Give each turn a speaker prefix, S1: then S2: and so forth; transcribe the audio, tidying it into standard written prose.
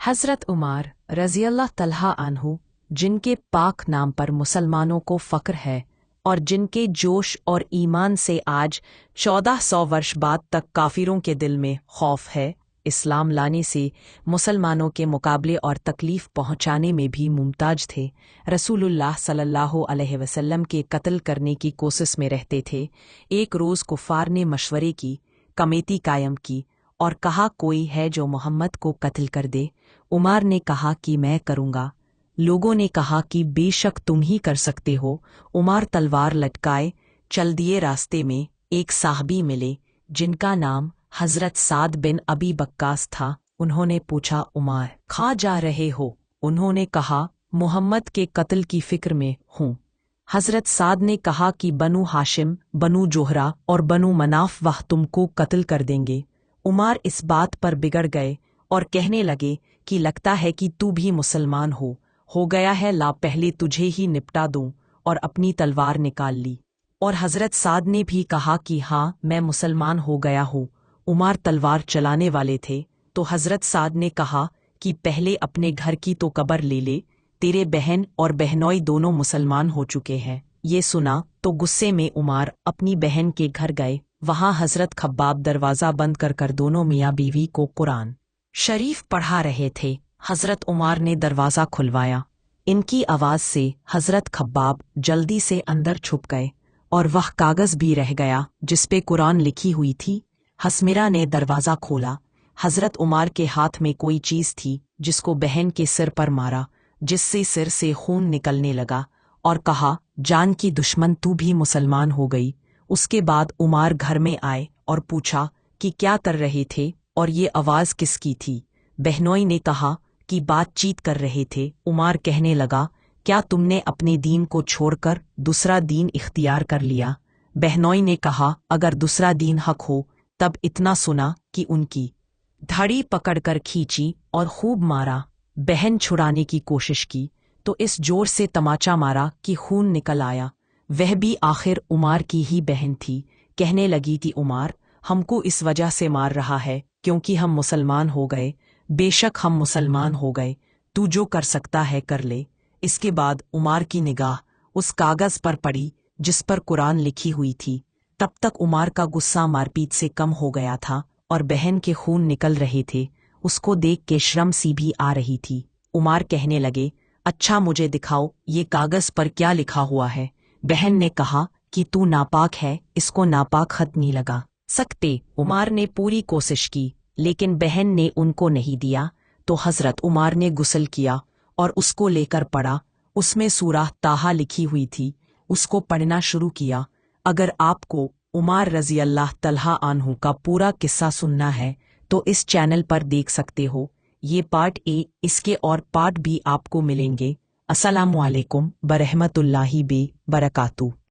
S1: हज़रत उमर रज़ियल्लाहु तआला अन्हु, जिनके पाक नाम पर मुसलमानों को फ़ख्र है और जिनके जोश और ईमान से आज 1400 वर्ष बाद तक काफिरों के दिल में खौफ है, इस्लाम लाने से मुसलमानों के मुकाबले और तकलीफ़ पहुँचाने में भी मुमताज थे। रसूलुल्लाह सल्लल्लाहु अलैहि वसल्लम के कत्ल करने की कोशिश में रहते थे। एक रोज़ कुफ़ार ने मशवरे की कमेटी कायम की और कहा, कोई है जो मोहम्मद को कत्ल कर दे। उमर ने कहा कि मैं करूँगा। लोगों ने कहा कि बेशक तुम ही कर सकते हो। उमर तलवार लटकाए चल दिए। रास्ते में एक साहबी मिले जिनका नाम हज़रत साद बिन अबी वक्कास था। उन्होंने पूछा, उमर कहाँ जा रहे हो? उन्होंने कहा, मोहम्मद के कत्ल की फिक्र में हूँ। हज़रत साद ने कहा कि बनु हाशिम, बनु जोहरा और बनु मनाफ वह तुमको कत्ल कर देंगे। उमर इस बात पर बिगड़ गए और कहने लगे कि लगता है कि तू भी मुसलमान हो गया है, ला पहले तुझे ही निपटा दूं, और अपनी तलवार निकाल ली। और हज़रत साद ने भी कहा कि हाँ, मैं मुसलमान हो गया हूँ। उमर तलवार चलाने वाले थे तो हज़रत साद ने कहा कि पहले अपने घर की तो कब्र ले ले, तेरे बहन और बहनोई दोनों मुसलमान हो चुके हैं। ये सुना तो गुस्से में उमर अपनी बहन के घर गए। वहाँ हज़रत खब्बाब दरवाज़ा बंद कर दोनों मियाँ बीवी को कुरान शरीफ पढ़ा रहे थे। हज़रत उमर ने दरवाज़ा खुलवाया। इनकी आवाज़ से हज़रत खब्बाब जल्दी से अंदर छुप गए और वह कागज़ भी रह गया जिस पे कुरान लिखी हुई थी। हसमिरा ने दरवाज़ा खोला। हज़रत उमर के हाथ में कोई चीज़ थी जिसको बहन के सिर पर मारा, जिससे सिर से खून निकलने लगा, और कहा, जान की दुश्मन, तू भी मुसलमान हो गई। उसके बाद उमर घर में आए और पूछा कि क्या कर रहे थे और ये आवाज़ किसकी थी। बहनोई ने कहा कि बातचीत कर रहे थे। उमर कहने लगा, क्या तुमने अपने दीन को छोड़कर दूसरा दीन इख्तियार कर लिया? बहनोई ने कहा, अगर दूसरा दीन हक हो तब इतना सुना कि उनकी धड़ी पकड़कर खींची और खूब मारा। बहन छुड़ाने की कोशिश की तो इस जोर से तमाचा मारा कि खून निकल आया। वह भी आखिर उमर की ही बहन थी। कहने लगी थी, उमर हमको इस वजह से मार रहा है क्योंकि हम मुसलमान हो गए। बेशक हम मुसलमान हो गए, तू जो कर सकता है कर ले। इसके बाद उमर की निगाह उस कागज़ पर पड़ी जिस पर कुरान लिखी हुई थी। तब तक उमर का गुस्सा मारपीट से कम हो गया था और बहन के खून निकल रहे थे। उसको देख के शर्म सी भी आ रही थी। उमर कहने लगे, अच्छा मुझे दिखाओ ये कागज़ पर क्या लिखा हुआ है। बहन ने कहा कि तू नापाक है, इसको नापाक खत नहीं लगा सकते। उमर ने पूरी कोशिश की लेकिन बहन ने उनको नहीं दिया। तो हज़रत उमर ने गुस्ल किया और उसको लेकर पढ़ा। उसमें सूरह ताहा लिखी हुई थी। उसको पढ़ना शुरू किया। अगर आपको उमर रज़ियल्लाहु तआला अन्हु का पूरा किस्सा सुनना है तो इस चैनल पर देख सकते हो। ये पार्ट ए, इसके और पार्ट बी आपको मिलेंगे। अस्सलामु अलैकुम बरहमतुल्लाहि बरकातुहू।